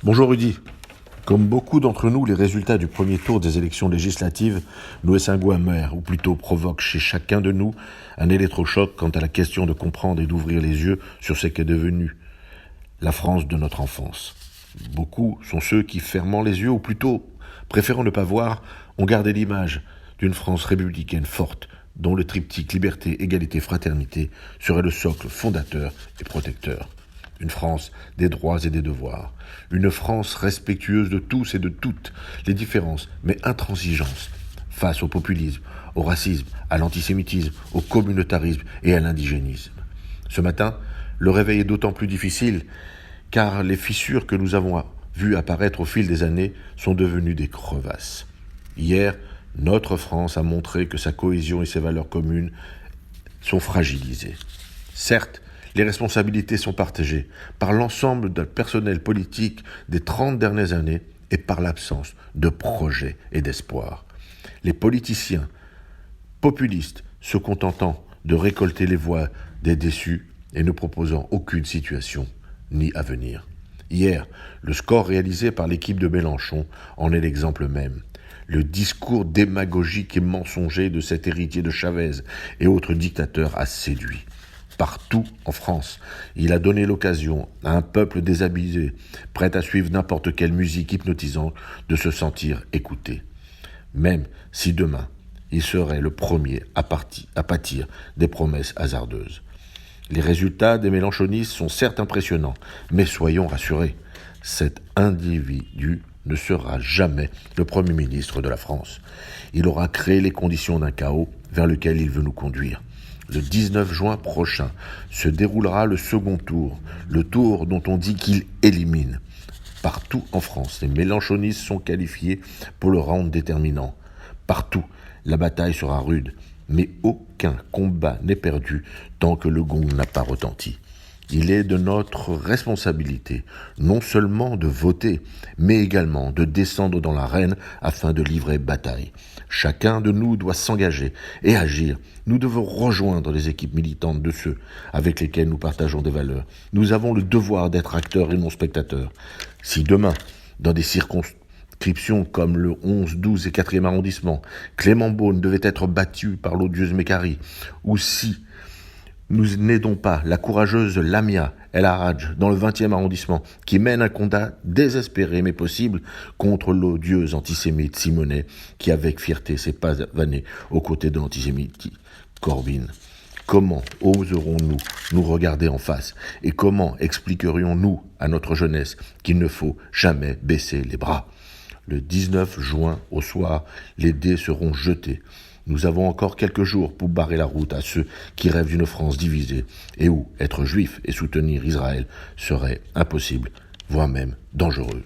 Bonjour Rudy. Comme beaucoup d'entre nous, les résultats du premier tour des élections législatives nous laissent un goût amer, ou plutôt provoquent chez chacun de nous un électrochoc quant à la question de comprendre et d'ouvrir les yeux sur ce qu'est devenu la France de notre enfance. Beaucoup sont ceux qui, fermant les yeux, ou plutôt préférant ne pas voir, ont gardé l'image d'une France républicaine forte, dont le triptyque liberté, égalité, fraternité serait le socle fondateur et protecteur. Une France des droits et des devoirs. Une France respectueuse de tous et de toutes les différences, mais intransigeante face au populisme, au racisme, à l'antisémitisme, au communautarisme et à l'indigénisme. Ce matin, le réveil est d'autant plus difficile car les fissures que nous avons vues apparaître au fil des années sont devenues des crevasses. Hier, notre France a montré que sa cohésion et ses valeurs communes sont fragilisées. Certes, les responsabilités sont partagées par l'ensemble du personnel politique des 30 dernières années et par l'absence de projets et d'espoir. Les politiciens populistes se contentant de récolter les voix des déçus et ne proposant aucune situation ni avenir. Hier, le score réalisé par l'équipe de Mélenchon en est l'exemple même. Le discours démagogique et mensonger de cet héritier de Chavez et autres dictateurs a séduit. Partout en France, il a donné l'occasion à un peuple désabusé, prêt à suivre n'importe quelle musique hypnotisante, de se sentir écouté. Même si demain, il serait le premier à pâtir des promesses hasardeuses. Les résultats des mélenchonistes sont certes impressionnants, mais soyons rassurés, cet individu ne sera jamais le Premier ministre de la France. Il aura créé les conditions d'un chaos vers lequel il veut nous conduire. Le 19 juin prochain se déroulera le second tour, le tour dont on dit qu'il élimine. Partout en France, les mélenchonistes sont qualifiés pour le round déterminant. Partout, la bataille sera rude, mais aucun combat n'est perdu tant que le gong n'a pas retenti. Il est de notre responsabilité, non seulement de voter, mais également de descendre dans l'arène afin de livrer bataille. Chacun de nous doit s'engager et agir. Nous devons rejoindre les équipes militantes de ceux avec lesquels nous partageons des valeurs. Nous avons le devoir d'être acteurs et non spectateurs. Si demain, dans des circonscriptions comme le 11, 12 et 4e arrondissement, Clément Beaune devait être battu par l'odieuse Mécari, ou si nous n'aidons pas la courageuse Lamia El Haraj dans le 20e arrondissement qui mène un combat désespéré mais possible contre l'odieuse antisémite Simonet qui avec fierté s'est pavané aux côtés de l'antisémite Corbyn. Comment oserons-nous nous regarder en face et comment expliquerions-nous à notre jeunesse qu'il ne faut jamais baisser les bras ? Le 19 juin au soir, les dés seront jetés. Nous avons encore quelques jours pour barrer la route à ceux qui rêvent d'une France divisée et où être juif et soutenir Israël serait impossible, voire même dangereux.